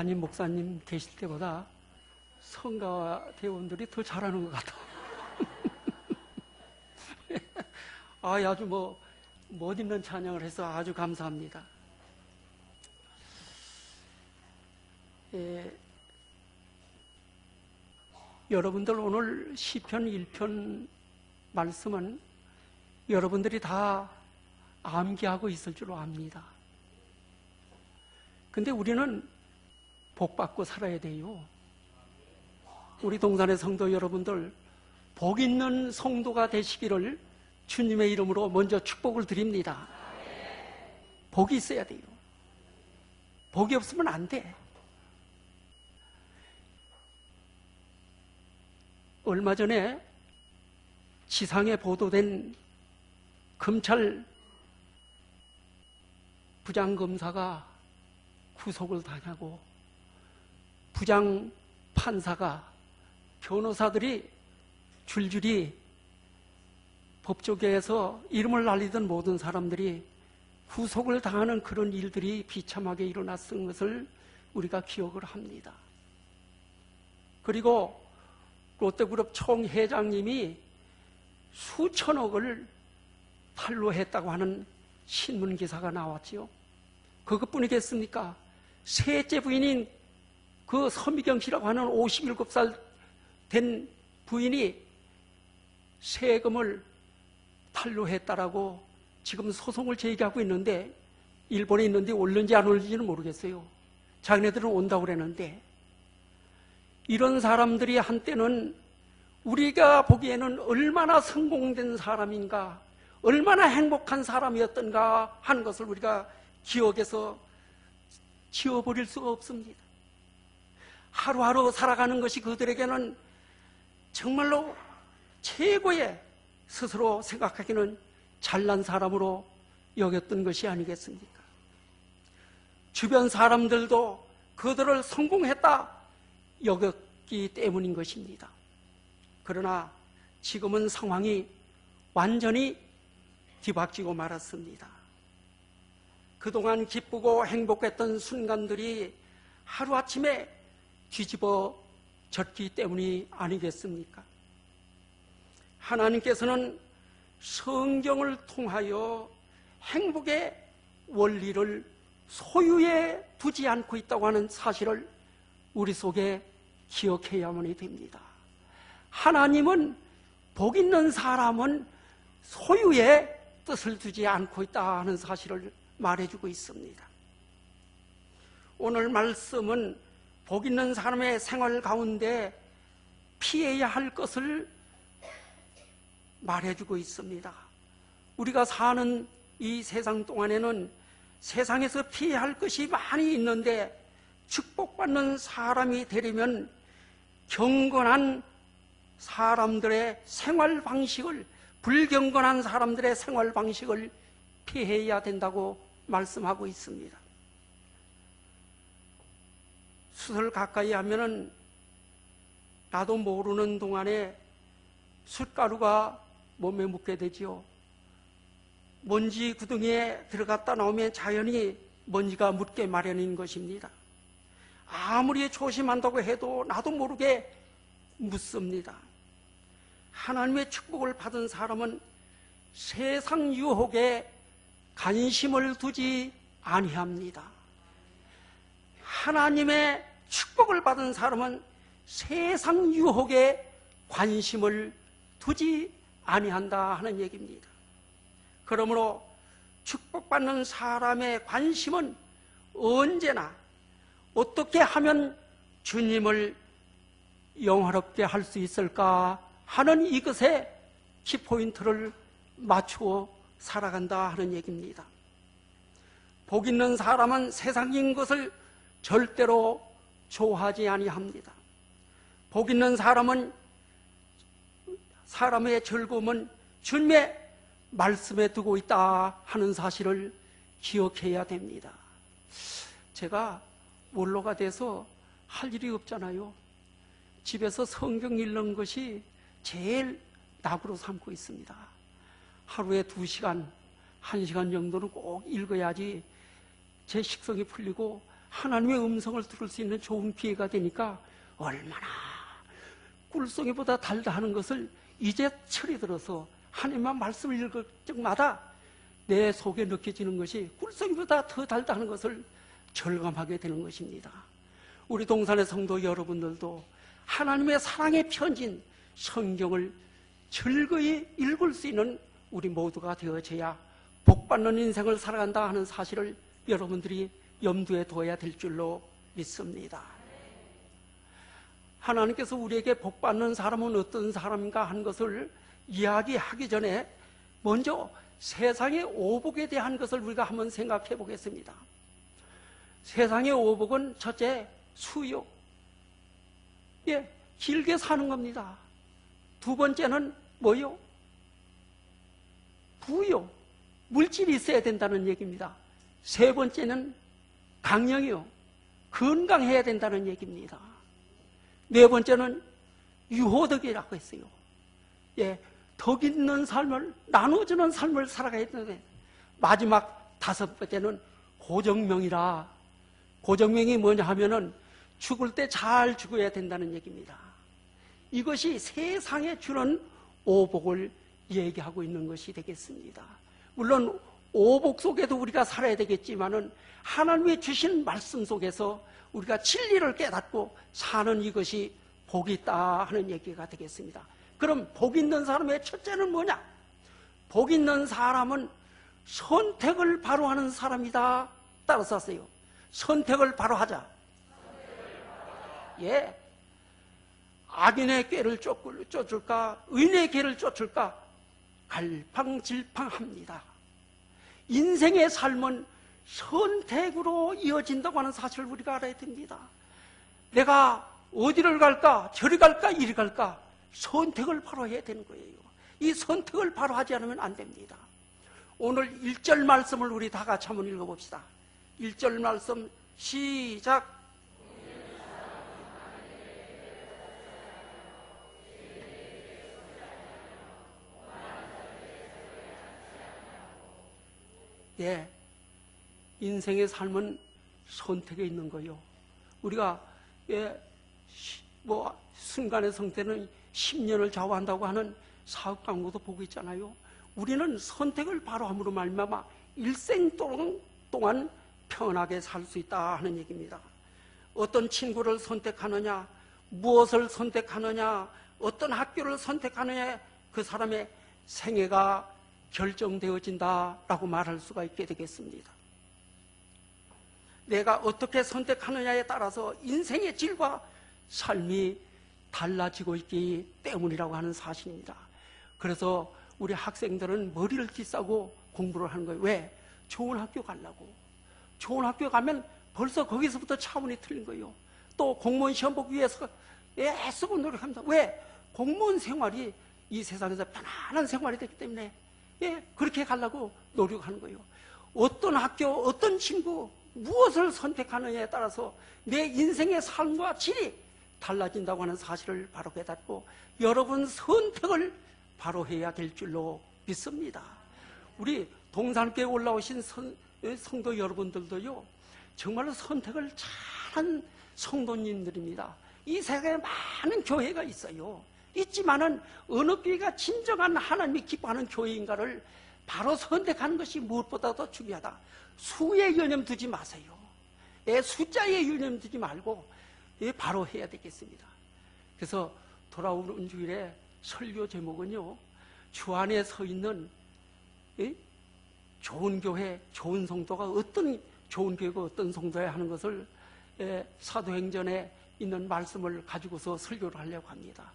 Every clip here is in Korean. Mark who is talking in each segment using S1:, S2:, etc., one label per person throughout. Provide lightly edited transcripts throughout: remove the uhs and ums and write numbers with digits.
S1: 담임 목사님 계실 때보다 성가 대원들이 더 잘하는 것 같아. 아주 멋있는 찬양을 해서 아주 감사합니다. 여러분들 오늘 시편 1편 말씀은 여러분들이 다 암기하고 있을 줄 압니다. 근데 우리는 복 받고 살아야 돼요. 우리 동산의 성도 여러분들, 복 있는 성도가 되시기를 주님의 이름으로 먼저 축복을 드립니다. 복이 있어야 돼요. 복이 없으면 안 돼. 얼마 전에 지상에 보도된 검찰 부장검사가 구속을 당하고 부장 판사가 변호사들이 줄줄이 법조계에서 이름을 날리던 모든 사람들이 구속을 당하는 그런 일들이 비참하게 일어났던 것을 우리가 기억을 합니다. 그리고 롯데그룹 총회장님이 수천억을 탈루했다고 하는 신문기사가 나왔지요. 그것뿐이겠습니까? 셋째 부인인 그 서미경 씨라고 하는 57살 된 부인이 세금을 탈루했다라고 지금 소송을 제기하고 있는데, 일본에 있는데 올는지 안 올는지는 모르겠어요. 자기네들은 온다고 그랬는데, 이런 사람들이 한때는 우리가 보기에는 얼마나 성공된 사람인가, 얼마나 행복한 사람이었던가 하는 것을 우리가 기억에서 지워버릴 수가 없습니다. 하루하루 살아가는 것이 그들에게는 정말로 최고의, 스스로 생각하기는 잘난 사람으로 여겼던 것이 아니겠습니까? 주변 사람들도 그들을 성공했다 여겼기 때문인 것입니다. 그러나 지금은 상황이 완전히 뒤바뀌고 말았습니다. 그동안 기쁘고 행복했던 순간들이 하루아침에 뒤집어졌기 때문이 아니겠습니까? 하나님께서는 성경을 통하여 행복의 원리를 소유에 두지 않고 있다고 하는 사실을 우리 속에 기억해야만이 됩니다. 하나님은 복 있는 사람은 소유에 뜻을 두지 않고 있다 하는 사실을 말해주고 있습니다. 오늘 말씀은 복 있는 사람의 생활 가운데 피해야 할 것을 말해주고 있습니다. 우리가 사는 이 세상 동안에는 세상에서 피해야 할 것이 많이 있는데, 축복받는 사람이 되려면 경건한 사람들의 생활 방식을, 불경건한 사람들의 생활 방식을 피해야 된다고 말씀하고 있습니다. 숯을 가까이 하면은 나도 모르는 동안에 숯가루가 몸에 묻게 되지요. 먼지 구덩이에 들어갔다 나오면 자연히 먼지가 묻게 마련인 것입니다. 아무리 조심한다고 해도 나도 모르게 묻습니다. 하나님의 축복을 받은 사람은 세상 유혹에 관심을 두지 아니합니다. 하나님의 축복을 받은 사람은 세상 유혹에 관심을 두지 아니한다 하는 얘기입니다. 그러므로 축복받는 사람의 관심은 언제나 어떻게 하면 주님을 영화롭게 할 수 있을까 하는 이것에 키포인트를 맞추어 살아간다 하는 얘기입니다. 복 있는 사람은 세상인 것을 절대로 좋아하지 아니합니다. 복 있는 사람은, 사람의 즐거움은 주님의 말씀에 두고 있다 하는 사실을 기억해야 됩니다. 제가 원로가 돼서 할 일이 없잖아요. 집에서 성경 읽는 것이 제일 낙으로 삼고 있습니다. 하루에 2시간, 1시간 정도는 꼭 읽어야지 제 식성이 풀리고 하나님의 음성을 들을 수 있는 좋은 기회가 되니까 얼마나 꿀송이보다 달다 하는 것을 이제 철이 들어서 하나님의 말씀을 읽을 적마다 내 속에 느껴지는 것이 꿀송이보다 더 달다 하는 것을 절감하게 되는 것입니다. 우리 동산의 성도 여러분들도 하나님의 사랑의 편지인 성경을 즐거이 읽을 수 있는 우리 모두가 되어져야 복받는 인생을 살아간다 하는 사실을 여러분들이 염두에 둬야 될 줄로 믿습니다. 하나님께서 우리에게 복받는 사람은 어떤 사람인가 하는 것을 이야기하기 전에 먼저 세상의 오복에 대한 것을 우리가 한번 생각해 보겠습니다. 세상의 오복은 첫째, 수요. 길게 사는 겁니다. 두 번째는 뭐요? 부요. 물질이 있어야 된다는 얘기입니다. 세 번째는 강령이요. 건강해야 된다는 얘기입니다. 네 번째는 유호덕이라고 했어요. 덕 있는 삶을, 나눠주는 삶을 살아가야 되는데, 마지막 다섯 번째는 고정명이라. 고정명이 뭐냐 하면은 죽을 때 잘 죽어야 된다는 얘기입니다. 이것이 세상에 주는 오복을 얘기하고 있는 것이 되겠습니다. 물론 오복 속에도 우리가 살아야 되겠지만은 하나님이 주신 말씀 속에서 우리가 진리를 깨닫고 사는 이것이 복이 있다 하는 얘기가 되겠습니다. 그럼 복 있는 사람의 첫째는 뭐냐? 복 있는 사람은 선택을 바로 하는 사람이다. 따라서 하세요. 선택을 바로 하자. 악인의 꾀를 쫓을까 의인의 꾀를 쫓을까 갈팡질팡합니다. 인생의 삶은 선택으로 이어진다고 하는 사실을 우리가 알아야 됩니다. 내가 어디를 갈까 저리 갈까 이리 갈까 선택을 바로 해야 되는 거예요. 이 선택을 바로 하지 않으면 안 됩니다. 오늘 1절 말씀을 우리 다 같이 한번 읽어봅시다. 1절 말씀 시작. 인생의 삶은 선택에 있는 거예요. 우리가 순간의 성태는 10년을 좌우한다고 하는 사업 광고도 보고 있잖아요. 우리는 선택을 바로 함으로 말미암아 일생 동안 편하게 살 수 있다 하는 얘기입니다. 어떤 친구를 선택하느냐, 무엇을 선택하느냐, 어떤 학교를 선택하느냐, 그 사람의 생애가 결정되어진다라고 말할 수가 있게 되겠습니다. 내가 어떻게 선택하느냐에 따라서 인생의 질과 삶이 달라지고 있기 때문이라고 하는 사실입니다. 그래서 우리 학생들은 머리를 뒤싸고 공부를 하는 거예요. 왜? 좋은 학교 가려고. 좋은 학교 가면 벌써 거기서부터 차원이 틀린 거예요. 또 공무원 시험 보기 위해서 애쓰고 노력합니다. 왜? 공무원 생활이 이 세상에서 편안한 생활이 되기 때문에 그렇게 가려고 노력하는 거예요. 어떤 학교, 어떤 친구, 무엇을 선택하느냐에 따라서 내 인생의 삶과 질이 달라진다고 하는 사실을 바로 깨닫고 여러분 선택을 바로 해야 될 줄로 믿습니다. 우리 동산교회 올라오신 성도 여러분들도요, 정말로 선택을 잘한 성도님들입니다. 이 세상에 많은 교회가 있어요. 있지만은 어느 교회가 진정한 하나님이 기뻐하는 교회인가를 바로 선택하는 것이 무엇보다도 중요하다. 수에 유념 두지 마세요. 숫자에 유념 두지 말고 바로 해야 되겠습니다. 그래서 돌아오는 주일에 설교 제목은요, 주 안에 서 있는 좋은 교회, 좋은 성도가 어떤 좋은 교회가 어떤 성도야 하는 것을 사도행전에 있는 말씀을 가지고서 설교를 하려고 합니다.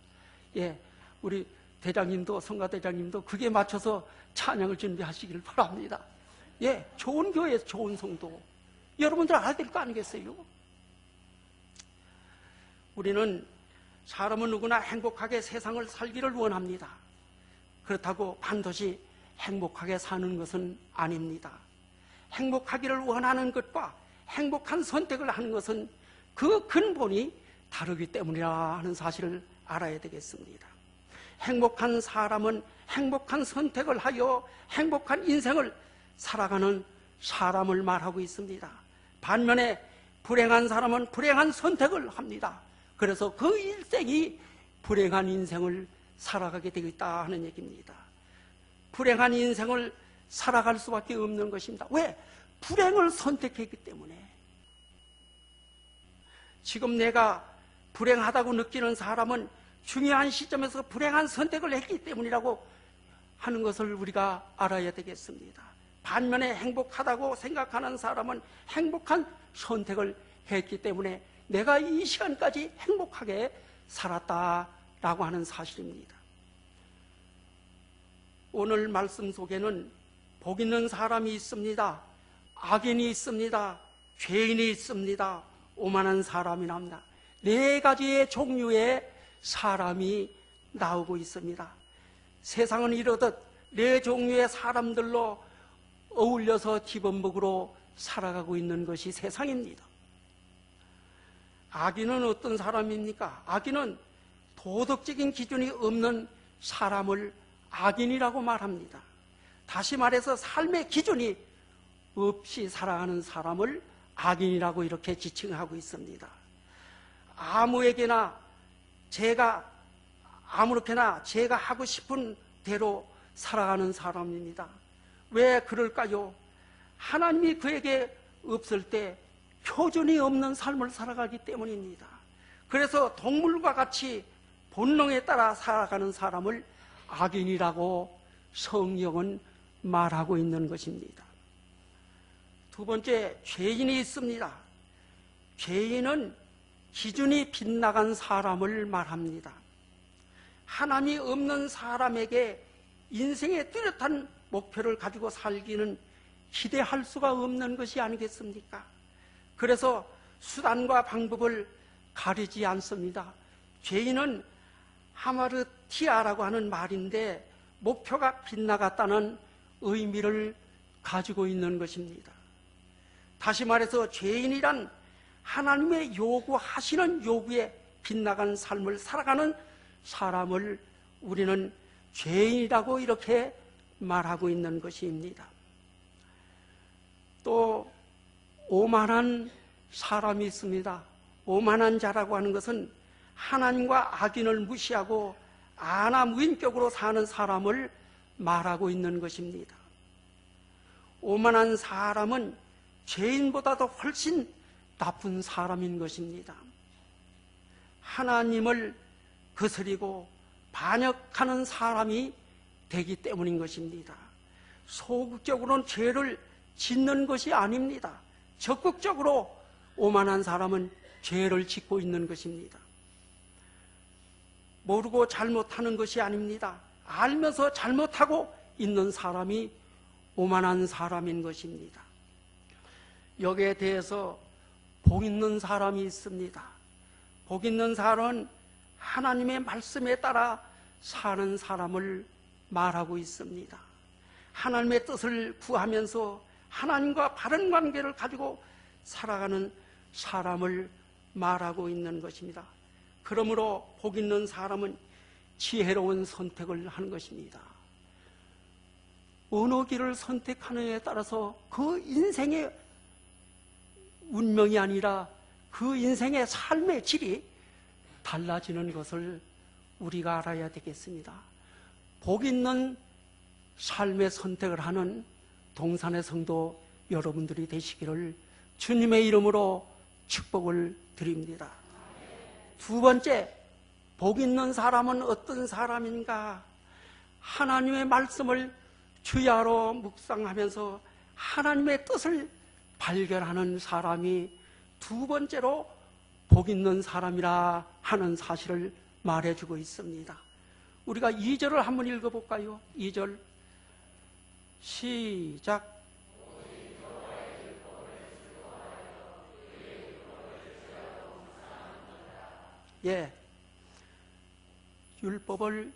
S1: 우리 대장님도, 성가대장님도 그게 맞춰서 찬양을 준비하시길 바랍니다. 좋은 교회, 좋은 성도. 여러분들 알아야 될 거 아니겠어요? 우리는 사람은 누구나 행복하게 세상을 살기를 원합니다. 그렇다고 반드시 행복하게 사는 것은 아닙니다. 행복하기를 원하는 것과 행복한 선택을 하는 것은 그 근본이 다르기 때문이라 하는 사실을 알아야 되겠습니다. 행복한 사람은 행복한 선택을 하여 행복한 인생을 살아가는 사람을 말하고 있습니다. 반면에 불행한 사람은 불행한 선택을 합니다. 그래서 그 일생이 불행한 인생을 살아가게 되겠다 하는 얘기입니다. 불행한 인생을 살아갈 수밖에 없는 것입니다. 왜? 불행을 선택했기 때문에. 지금 내가 불행하다고 느끼는 사람은 중요한 시점에서 불행한 선택을 했기 때문이라고 하는 것을 우리가 알아야 되겠습니다. 반면에 행복하다고 생각하는 사람은 행복한 선택을 했기 때문에 내가 이 시간까지 행복하게 살았다라고 하는 사실입니다. 오늘 말씀 속에는 복 있는 사람이 있습니다. 악인이 있습니다. 죄인이 있습니다. 오만한 사람이 나옵니다. 네 가지의 종류의 사람이 나오고 있습니다. 세상은 이러듯 네 종류의 사람들로 어울려서 기본복으로 살아가고 있는 것이 세상입니다. 악인은 어떤 사람입니까? 악인은 도덕적인 기준이 없는 사람을 악인이라고 말합니다. 다시 말해서 삶의 기준이 없이 살아가는 사람을 악인이라고 이렇게 지칭하고 있습니다. 아무에게나 아무렇게나 제가 하고 싶은 대로 살아가는 사람입니다. 왜 그럴까요? 하나님이 그에게 없을 때 표준이 없는 삶을 살아가기 때문입니다. 그래서 동물과 같이 본능에 따라 살아가는 사람을 악인이라고 성경은 말하고 있는 것입니다. 두 번째, 죄인이 있습니다. 죄인은 기준이 빗나간 사람을 말합니다. 하나님이 없는 사람에게 인생의 뚜렷한 목표를 가지고 살기는 기대할 수가 없는 것이 아니겠습니까? 그래서 수단과 방법을 가리지 않습니다. 죄인은 하마르티아라고 하는 말인데 목표가 빗나갔다는 의미를 가지고 있는 것입니다. 다시 말해서 죄인이란 하나님의 요구하시는 요구에 빗나간 삶을 살아가는 사람을 우리는 죄인이라고 이렇게 말하고 있는 것입니다. 또 오만한 사람이 있습니다. 오만한 자라고 하는 것은 하나님과 악인을 무시하고 아나무인격으로 사는 사람을 말하고 있는 것입니다. 오만한 사람은 죄인보다도 훨씬 나쁜 사람인 것입니다. 하나님을 거스리고 반역하는 사람이 되기 때문인 것입니다. 소극적으로는 죄를 짓는 것이 아닙니다. 적극적으로 오만한 사람은 죄를 짓고 있는 것입니다. 모르고 잘못하는 것이 아닙니다. 알면서 잘못하고 있는 사람이 오만한 사람인 것입니다. 여기에 대해서 복 있는 사람이 있습니다. 복 있는 사람은 하나님의 말씀에 따라 사는 사람을 말하고 있습니다. 하나님의 뜻을 구하면서 하나님과 바른 관계를 가지고 살아가는 사람을 말하고 있는 것입니다. 그러므로 복 있는 사람은 지혜로운 선택을 하는 것입니다. 어느 길을 선택하느냐에 따라서 그 인생의 운명이 아니라 그 인생의 삶의 질이 달라지는 것을 우리가 알아야 되겠습니다. 복 있는 삶의 선택을 하는 동산의 성도 여러분들이 되시기를 주님의 이름으로 축복을 드립니다. 두 번째, 복 있는 사람은 어떤 사람인가? 하나님의 말씀을 주야로 묵상하면서 하나님의 뜻을 발견하는 사람이 두 번째로 복 있는 사람이라 하는 사실을 말해주고 있습니다. 우리가 2절을 한번 읽어볼까요? 2절 시작. 예, 율법을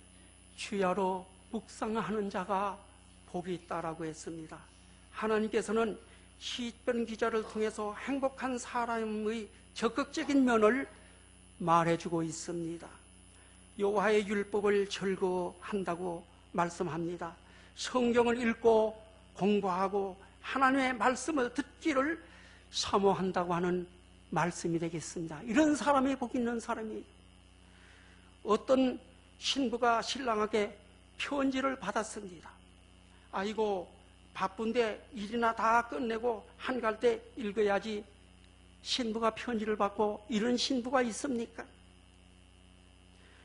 S1: 주야로 묵상하는 자가 복이 있다라고 했습니다. 하나님께서는 시편 기자를 통해서 행복한 사람의 적극적인 면을 말해주고 있습니다. 여호와의 율법을 즐거워한다고 말씀합니다. 성경을 읽고 공부하고 하나님의 말씀을 듣기를 사모한다고 하는 말씀이 되겠습니다. 이런 사람이 복 있는 사람이에요. 어떤 신부가 신랑에게 편지를 받았습니다. 아이고 바쁜데 일이나 다 끝내고 한갈 때 읽어야지 신부가 편지를 받고 이런 신부가 있습니까?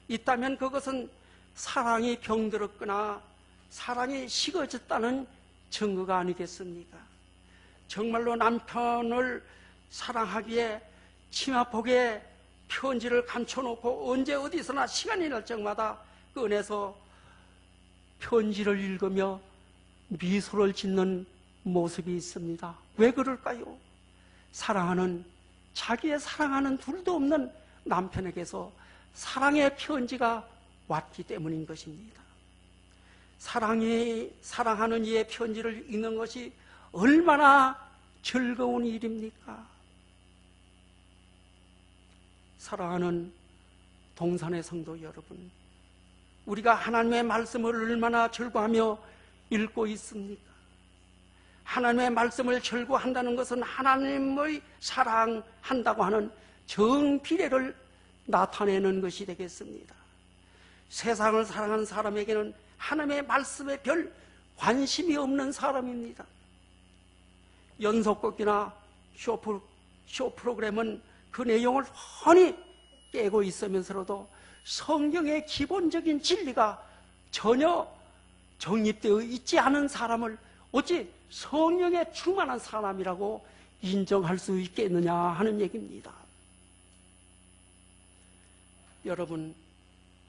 S1: 있다면 그것은 사랑이 병들었거나 사랑이 식어졌다는 증거가 아니겠습니까? 정말로 남편을 사랑하기에 치마폭에 편지를 감춰놓고 언제 어디서나 시간이 날 적마다 꺼내서 편지를 읽으며 미소를 짓는 모습이 있습니다. 왜 그럴까요? 자기의 사랑하는 둘도 없는 남편에게서 사랑의 편지가 왔기 때문인 것입니다. 사랑하는 이의 편지를 읽는 것이 얼마나 즐거운 일입니까? 사랑하는 동산의 성도 여러분, 우리가 하나님의 말씀을 얼마나 즐거워하며 읽고 있습니까? 하나님의 말씀을 즐거워한다는 것은 하나님의 사랑한다고 하는 정비례를 나타내는 것이 되겠습니다. 세상을 사랑하는 사람에게는 하나님의 말씀에 별 관심이 없는 사람입니다. 연속극이나 쇼 프로그램은 그 내용을 훤히 깨고 있으면서도 성경의 기본적인 진리가 전혀 정립되어 있지 않은 사람을 어찌 성령에 충만한 사람이라고 인정할 수 있겠느냐 하는 얘기입니다. 여러분,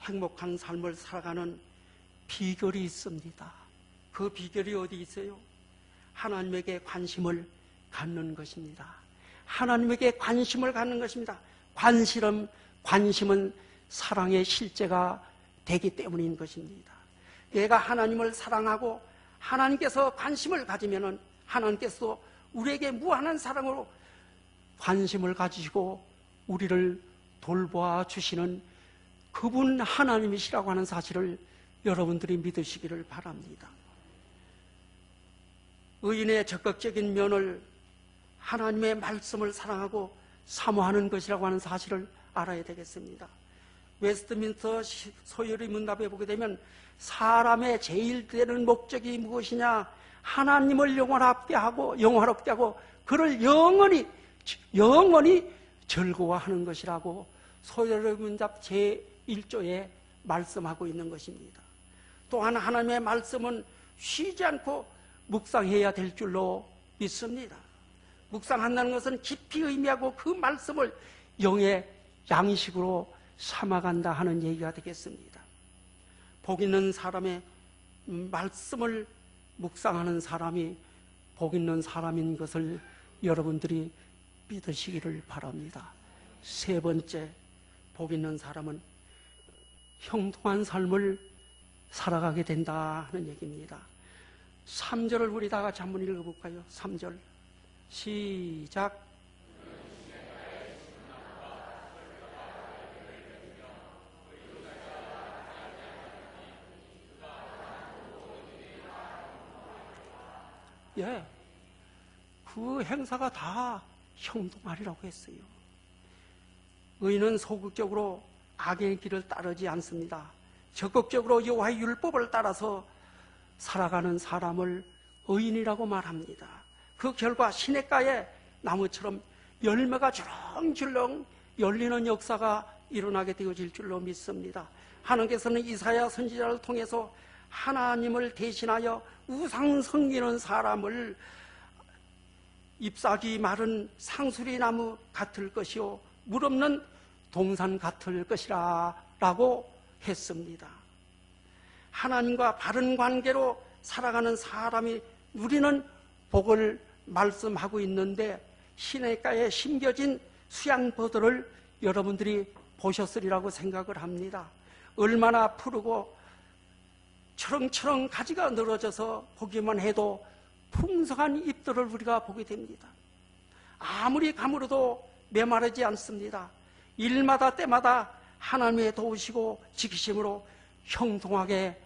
S1: 행복한 삶을 살아가는 비결이 있습니다. 그 비결이 어디 있어요? 하나님에게 관심을 갖는 것입니다. 하나님에게 관심을 갖는 것입니다. 관심은 사랑의 실제가 되기 때문인 것입니다. 내가 하나님을 사랑하고 하나님께서 관심을 가지면은 하나님께서 우리에게 무한한 사랑으로 관심을 가지시고 우리를 돌보아 주시는 그분 하나님이시라고 하는 사실을 여러분들이 믿으시기를 바랍니다. 의인의 적극적인 면을 하나님의 말씀을 사랑하고 사모하는 것이라고 하는 사실을 알아야 되겠습니다. 웨스트민스터 소요리 문답에 보게 되면 사람의 제일 되는 목적이 무엇이냐? 하나님을 영원롭게 하고 그를 영원히 즐거워하는 것이라고 소요리 문답 제1조에 말씀하고 있는 것입니다. 또한 하나님의 말씀은 쉬지 않고 묵상해야 될 줄로 믿습니다. 묵상한다는 것은 깊이 의미하고 그 말씀을 영의 양식으로 삼아간다 하는 얘기가 되겠습니다. 복 있는 사람의 말씀을 묵상하는 사람이 복 있는 사람인 것을 여러분들이 믿으시기를 바랍니다. 세 번째, 복 있는 사람은 형통한 삶을 살아가게 된다 하는 얘기입니다. 3절을 우리 다 같이 한번 읽어볼까요? 3절 시작. 예, 그 행사가 다 형통하리라고 했어요. 의인은 소극적으로 악의 길을 따르지 않습니다. 적극적으로 여호와의 율법을 따라서 살아가는 사람을 의인이라고 말합니다. 그 결과 시냇가의 나무처럼 열매가 주렁주렁 열리는 역사가 일어나게 되어질 줄로 믿습니다. 하나님께서는 이사야 선지자를 통해서 하나님을 대신하여 우상 섬기는 사람을 잎사귀 마른 상수리 나무 같을 것이요 물 없는 동산 같을 것이라 라고 했습니다. 하나님과 바른 관계로 살아가는 사람이 누리는 복을 말씀하고 있는데 시냇가에 심겨진 수양버들을 여러분들이 보셨으리라고 생각을 합니다. 얼마나 푸르고 철렁철렁 가지가 늘어져서 보기만 해도 풍성한 잎들을 우리가 보게 됩니다. 아무리 가물어도 메마르지 않습니다. 일마다 때마다 하나님의 도우시고 지키심으로 형통하게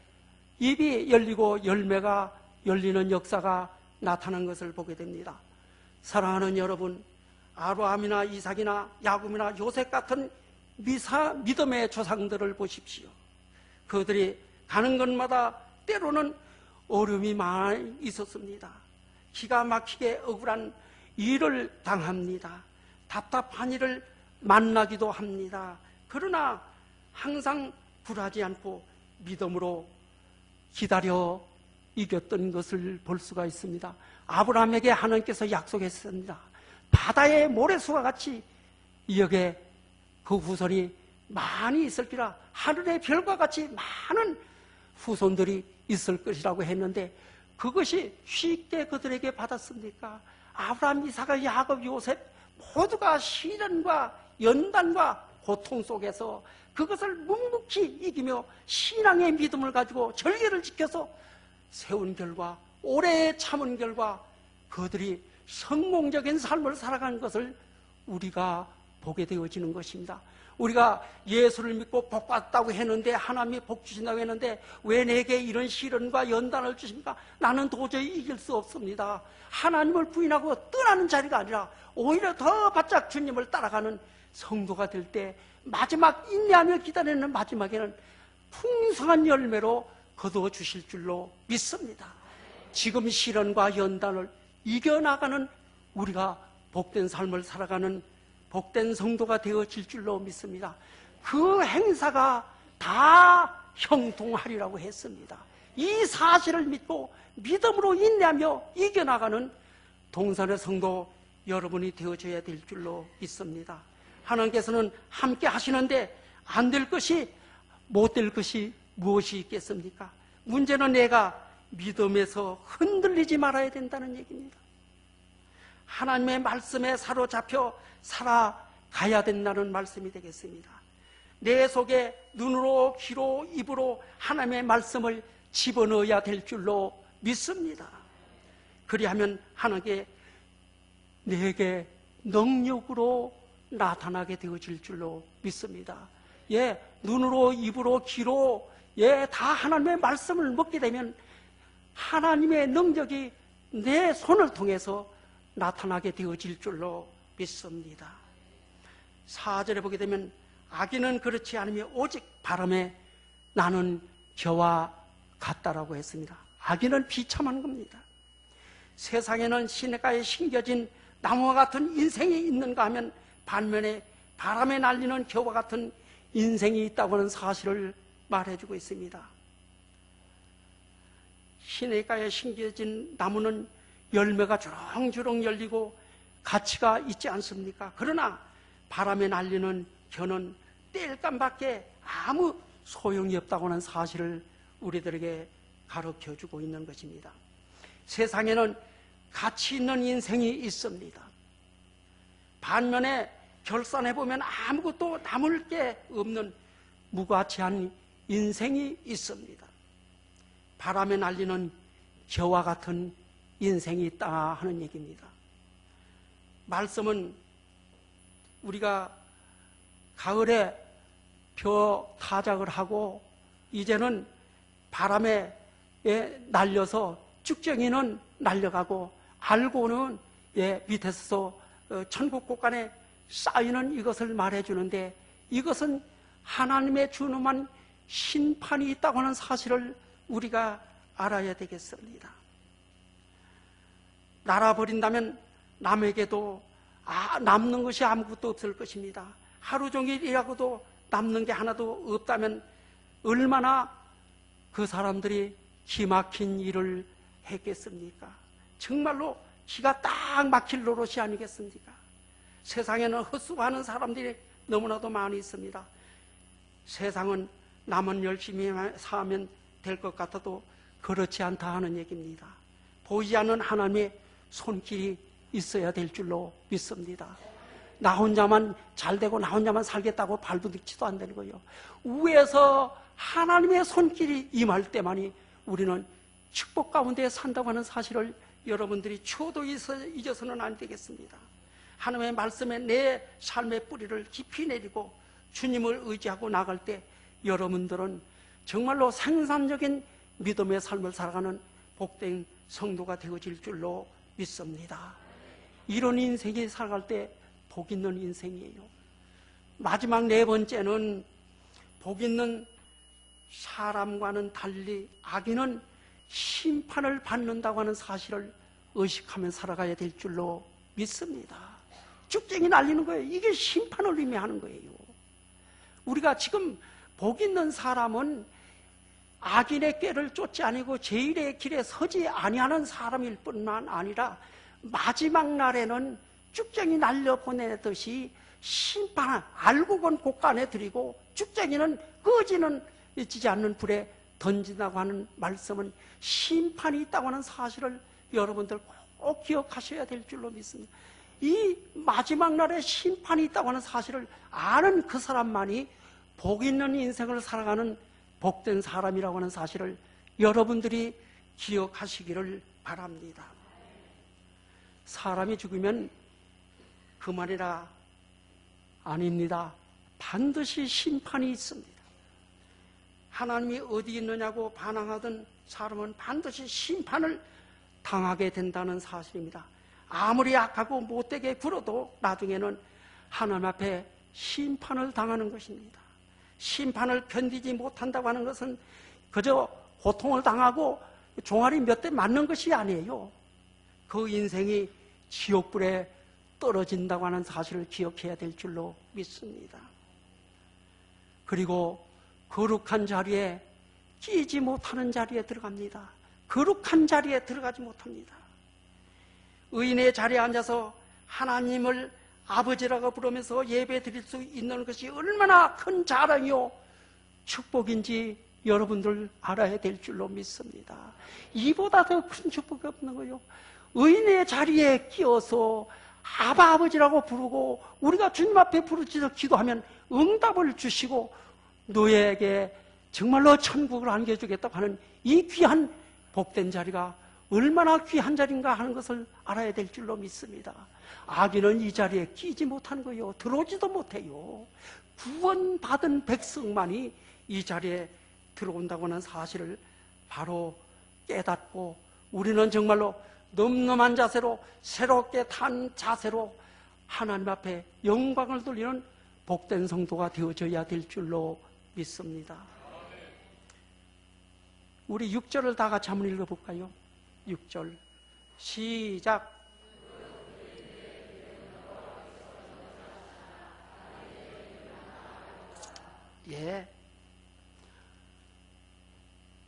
S1: 잎이 열리고 열매가 열리는 역사가 나타난 것을 보게 됩니다. 사랑하는 여러분, 아브라함이나 이삭이나 야곱이나 요셉 같은 믿음의 조상들을 보십시오. 그들이 가는 곳마다 때로는 어려움이 많이 있었습니다. 기가 막히게 억울한 일을 당합니다. 답답한 일을 만나기도 합니다. 그러나 항상 굴하지 않고 믿음으로 기다려 이겼던 것을 볼 수가 있습니다. 아브라함에게 하나님께서 약속했습니다. 바다의 모래수와 같이 여기에 그 후손이 많이 있을기라, 하늘의 별과 같이 많은 후손들이 있을 것이라고 했는데 그것이 쉽게 그들에게 받았습니까? 아브라함, 이삭, 야곱, 요셉 모두가 시련과 연단과 고통 속에서 그것을 묵묵히 이기며 신앙의 믿음을 가지고 절개를 지켜서 세운 결과, 오래 참은 결과 그들이 성공적인 삶을 살아가는 것을 우리가 보게 되어지는 것입니다. 우리가 예수를 믿고 복 받았다고 했는데, 하나님이 복 주신다고 했는데 왜 내게 이런 시련과 연단을 주십니까? 나는 도저히 이길 수 없습니다. 하나님을 부인하고 떠나는 자리가 아니라 오히려 더 바짝 주님을 따라가는 성도가 될 때 마지막 인내하며 기다리는 마지막에는 풍성한 열매로 거두어 주실 줄로 믿습니다. 지금 시련과 연단을 이겨나가는 우리가 복된 삶을 살아가는 복된 성도가 되어질 줄로 믿습니다. 그 행사가 다 형통하리라고 했습니다. 이 사실을 믿고 믿음으로 인내하며 이겨나가는 동산의 성도 여러분이 되어져야 될 줄로 믿습니다. 하나님께서는 함께 하시는데 안 될 것이, 못 될 것이 무엇이 있겠습니까? 문제는 내가 믿음에서 흔들리지 말아야 된다는 얘기입니다. 하나님의 말씀에 사로잡혀 살아가야 된다는 말씀이 되겠습니다. 내 속에 눈으로, 귀로, 입으로 하나님의 말씀을 집어넣어야 될 줄로 믿습니다. 그리하면 하나님께 내게 능력으로 나타나게 되어질 줄로 믿습니다. 예, 눈으로, 입으로, 귀로, 예, 다 하나님의 말씀을 먹게 되면 하나님의 능력이 내 손을 통해서 나타나게 되어질 줄로 믿습니다. 4절에 보게 되면 악인은 그렇지 않으며 오직 바람에 나는 겨와 같다라고 했습니다. 악인은 비참한 겁니다. 세상에는 시냇가에 심겨진 나무와 같은 인생이 있는가 하면 반면에 바람에 날리는 겨와 같은 인생이 있다고 하는 사실을 말해주고 있습니다. 시냇가에 심겨진 나무는 열매가 주렁주렁 열리고 가치가 있지 않습니까? 그러나 바람에 날리는 겨는 땔감밖에 아무 소용이 없다고 하는 사실을 우리들에게 가르쳐주고 있는 것입니다. 세상에는 가치 있는 인생이 있습니다. 반면에 결산해보면 아무것도 남을 게 없는 무가치한 인생이 있습니다. 바람에 날리는 겨와 같은 인생이 있다 하는 얘기입니다. 말씀은 우리가 가을에 벼 타작을 하고 이제는 바람에 날려서 쭉정이는 날려가고 알고는 밑에서 천국 곳간에 쌓이는 이것을 말해주는데, 이것은 하나님의 준엄한 심판이 있다고 하는 사실을 우리가 알아야 되겠습니다. 날아버린다면 남에게도 남는 것이 아무것도 없을 것입니다. 하루 종일 일하고도 남는 게 하나도 없다면 얼마나 그 사람들이 기막힌 일을 했겠습니까? 정말로 기가 딱 막힐 노릇이 아니겠습니까? 세상에는 헛수고하는 사람들이 너무나도 많이 있습니다. 세상은 남은 열심히 사면 될 것 같아도 그렇지 않다 하는 얘기입니다. 보이지 않는 하나님의 손길이 있어야 될 줄로 믿습니다. 나 혼자만 잘되고 나 혼자만 살겠다고 발부둥치도 안 되는 거예요. 위에서 하나님의 손길이 임할 때만이 우리는 축복 가운데 산다고 하는 사실을 여러분들이 추호도 잊어서는 안 되겠습니다. 하나님의 말씀에 내 삶의 뿌리를 깊이 내리고 주님을 의지하고 나갈 때 여러분들은 정말로 생산적인 믿음의 삶을 살아가는 복된 성도가 되어질 줄로 믿습니다. 이런 인생이 살아갈 때 복 있는 인생이에요. 마지막 네 번째는 복 있는 사람과는 달리 악인은 심판을 받는다고 하는 사실을 의식하며 살아가야 될 줄로 믿습니다. 쭉쟁이 날리는 거예요. 이게 심판을 의미하는 거예요. 우리가 지금 복 있는 사람은 악인의 꾀를 쫓지 아니고 제일의 길에 서지 아니하는 사람일 뿐만 아니라 마지막 날에는 쭉쟁이 날려보내듯이 심판, 알고 본 곳간에 들이고 쭉쟁이는 꺼지는 지지 않는 불에 던진다고 하는 말씀은 심판이 있다고 하는 사실을 여러분들 꼭 기억하셔야 될 줄로 믿습니다. 이 마지막 날에 심판이 있다고 하는 사실을 아는 그 사람만이 복 있는 인생을 살아가는 복된 사람이라고 하는 사실을 여러분들이 기억하시기를 바랍니다. 사람이 죽으면 그만이라 아닙니다. 반드시 심판이 있습니다. 하나님이 어디 있느냐고 반항하던 사람은 반드시 심판을 당하게 된다는 사실입니다. 아무리 악하고 못되게 굴어도 나중에는 하나님 앞에 심판을 당하는 것입니다. 심판을 견디지 못한다고 하는 것은 그저 고통을 당하고 종아리 몇 대 맞는 것이 아니에요. 그 인생이 지옥불에 떨어진다고 하는 사실을 기억해야 될 줄로 믿습니다. 그리고 거룩한 자리에 끼지 못하는 자리에 들어갑니다. 거룩한 자리에 들어가지 못합니다. 의인의 자리에 앉아서 하나님을 아버지라고 부르면서 예배 드릴 수 있는 것이 얼마나 큰 자랑이요 축복인지 여러분들 알아야 될 줄로 믿습니다. 이보다 더 큰 축복이 없는 거예요. 의인의 자리에 끼어서 아버지라고 부르고 우리가 주님 앞에 부르짖어 기도하면 응답을 주시고 너에게 정말로 천국을 안겨주겠다고 하는 이 귀한 복된 자리가 얼마나 귀한 자리인가 하는 것을 알아야 될 줄로 믿습니다. 악인은 이 자리에 끼지 못하는 거예요. 들어오지도 못해요. 구원받은 백성만이 이 자리에 들어온다고 하는 사실을 바로 깨닫고 우리는 정말로 넘넘한 자세로 새롭게 탄 자세로 하나님 앞에 영광을 돌리는 복된 성도가 되어져야 될 줄로 믿습니다. 우리 6절을 다 같이 한번 읽어볼까요? 6절 시작. 예,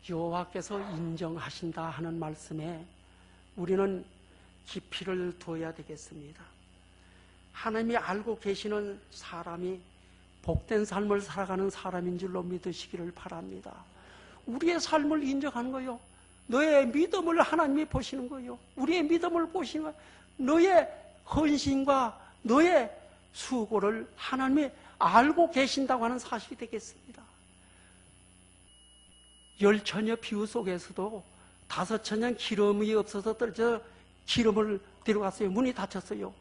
S1: 여호와께서 인정하신다 하는 말씀에 우리는 깊이를 둬야 되겠습니다. 하나님이 알고 계시는 사람이 복된 삶을 살아가는 사람인 줄로 믿으시기를 바랍니다. 우리의 삶을 인정하는 거요. 너의 믿음을 하나님이 보시는 거요. 우리의 믿음을 보시는 거요. 너의 헌신과 너의 수고를 하나님이 알고 계신다고 하는 사실이 되겠습니다. 열처녀 비유 속에서도 5처녀는 기름이 없어서 떨어져 기름을 데려갔어요. 문이 닫혔어요.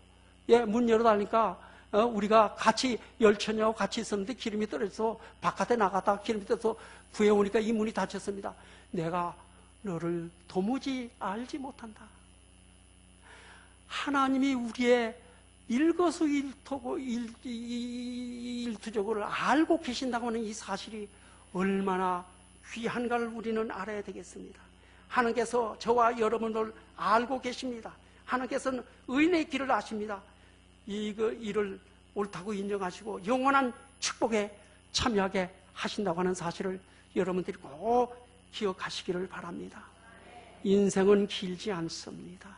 S1: 예, 문 열어달니까 우리가 같이 10처녀하고 같이 있었는데 기름이 떨어져서 바깥에 나갔다가 기름이 떨어져서 구해오니까 이 문이 닫혔습니다. 내가 너를 도무지 알지 못한다. 하나님이 우리의 일거수일투족을 알고 계신다고 하는 이 사실이 얼마나 귀한가를 우리는 알아야 되겠습니다. 하나님께서 저와 여러분을 알고 계십니다. 하나님께서는 의인의 길을 아십니다. 이를 옳다고 인정하시고 영원한 축복에 참여하게 하신다고 하는 사실을 여러분들이 꼭 기억하시기를 바랍니다. 인생은 길지 않습니다.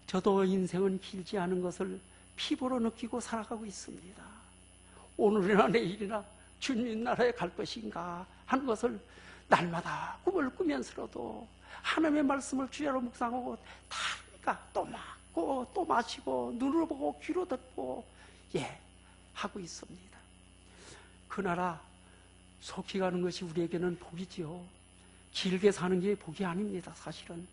S1: 저도 인생은 길지 않은 것을 피부로 느끼고 살아가고 있습니다. 오늘이나 내일이나 주님 나라에 갈 것인가 하는 것을 날마다 꿈을 꾸면서라도 하나님의 말씀을 주야로 묵상하고 다니까 또 맞고 또 마시고 눈으로 보고 귀로 듣고 하고 있습니다. 그 나라 속히 가는 것이 우리에게는 복이지요. 길게 사는 게 복이 아닙니다. 사실은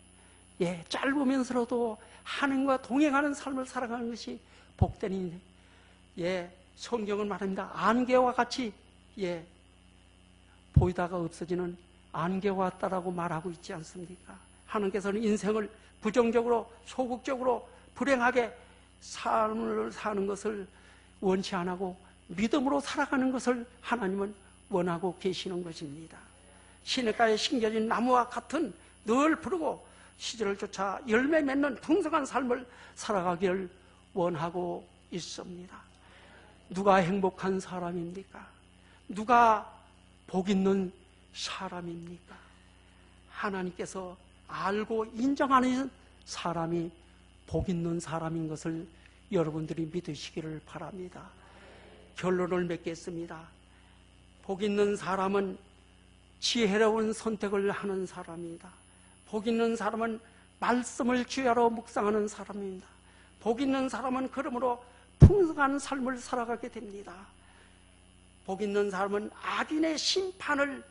S1: 짧으면서라도 하나님과 동행하는 삶을 살아가는 것이 복된 인생. 성경은 말합니다. 안개와 같이 보이다가 없어지는 안개와 같다라고 말하고 있지 않습니까? 하나님께서는 인생을 부정적으로 소극적으로 불행하게 삶을 사는 것을 원치 안 하고 믿음으로 살아가는 것을 하나님은 원하고 계시는 것입니다. 시냇가에 심겨진 나무와 같은 늘 푸르고 시절을 쫓아 열매 맺는 풍성한 삶을 살아가기를 원하고 있습니다. 누가 행복한 사람입니까? 누가 복 있는 사람입니까? 하나님께서 알고 인정하는 사람이 복 있는 사람인 것을 여러분들이 믿으시기를 바랍니다. 결론을 맺겠습니다. 복 있는 사람은 지혜로운 선택을 하는 사람입니다. 복 있는 사람은 말씀을 주야로 묵상하는 사람입니다. 복 있는 사람은 그러므로 풍성한 삶을 살아가게 됩니다. 복 있는 사람은 악인의 심판을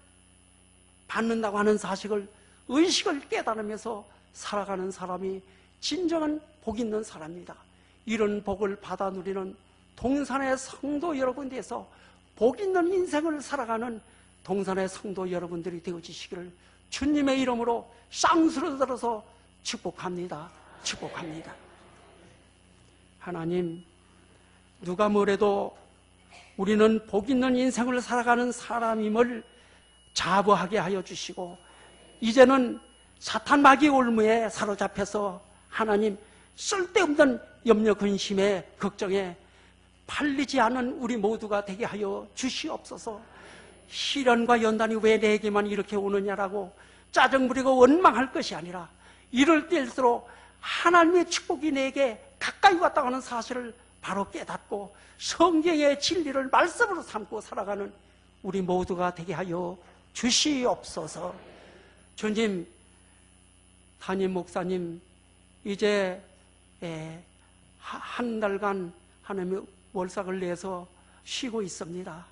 S1: 받는다고 하는 사실을 의식을 깨달으면서 살아가는 사람이 진정한 복 있는 사람입니다. 이런 복을 받아 누리는 동산의 성도 여러분께서 복 있는 인생을 살아가는 동산의 성도 여러분들이 되어주시기를 주님의 이름으로 쌍수를 들어서 축복합니다. 축복합니다. 하나님, 누가 뭐래도 우리는 복 있는 인생을 살아가는 사람임을 자부하게 하여 주시고, 이제는 사탄 마귀 올무에 사로잡혀서 하나님 쓸데없는 염려 근심에 걱정에 팔리지 않은 우리 모두가 되게 하여 주시옵소서. 시련과 연단이 왜 내게만 이렇게 오느냐라고 짜증 부리고 원망할 것이 아니라 이럴 때일수록 하나님의 축복이 내게 가까이 왔다고 하는 사실을 바로 깨닫고 성경의 진리를 말씀으로 삼고 살아가는 우리 모두가 되게 하여 주시옵소서. 주님, 담임 목사님 이제 한 달간 하나님의 월삭을 내서 쉬고 있습니다.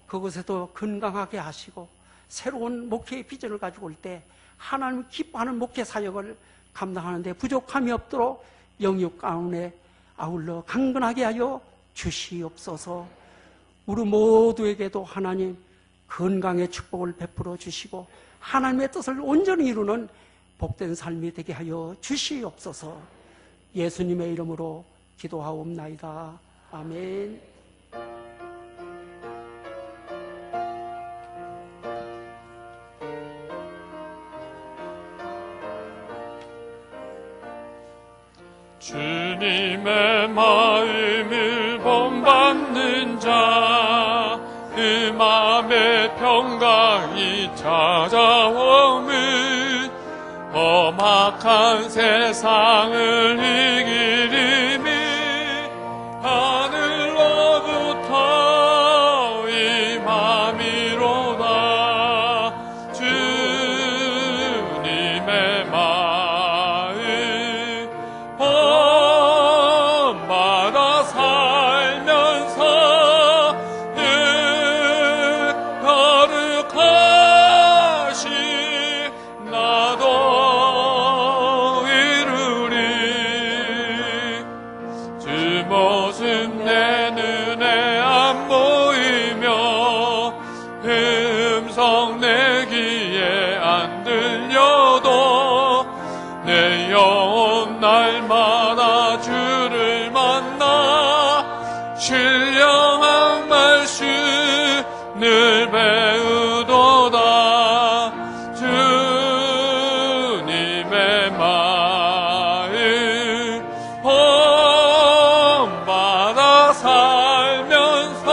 S1: 그곳에도 건강하게 하시고 새로운 목회의 비전을 가지고 올 때 하나님 기뻐하는 목회 사역을 감당하는데 부족함이 없도록 영육 가운데 아울러 강건하게 하여 주시옵소서. 우리 모두에게도 하나님 건강의 축복을 베풀어 주시고 하나님의 뜻을 온전히 이루는 복된 삶이 되게 하여 주시옵소서. 예수님의 이름으로 기도하옵나이다. 아멘.
S2: 주님의 마음을 본받는 자, 그 마음의 평강이 찾아오면 험악한 세상을 이기리니 하늘로부터 임함이로다. 주님의 마음 본받아 살면서 거룩하시 나도 이루리. 주 모습 내 눈에 안 보이며 음성 내 귀에 안 들려도 내 영혼 날마다 주를 만나 신령한 말씀을 배우도다. 주님의 마음 본받아 살면서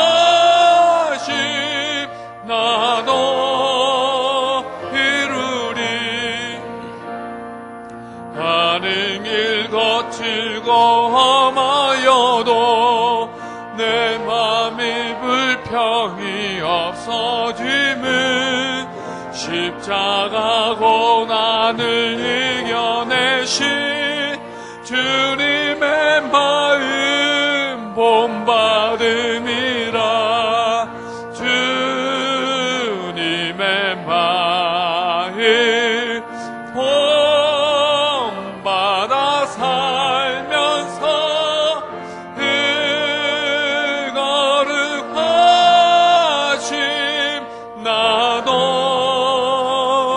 S2: 거룩하심 나도 이루리. 가는 길 거칠고 험하여도 내 맘이 불평이 없어짐은 십자가 고난을 이겨내신 주님의 마음 본받음이라. 주님의 마음 본받아 살면서 거룩하심 나도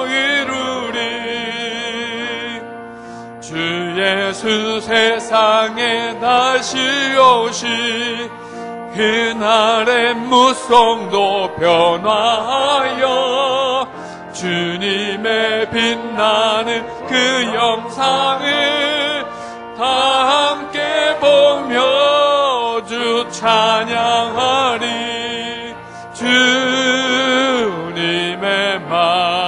S2: 이루리. 주 예수 세상에 다시 오시 그날의 무성도 변화하여 주님의 빛나는 그 영상을 다 함께 보며 주 찬양하리. 주님의 마음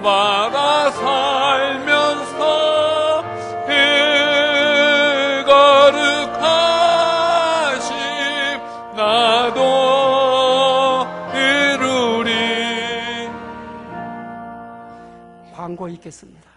S2: 본받아 살면서 그 거룩하심 나도 이루리.
S1: 광고 있겠습니다.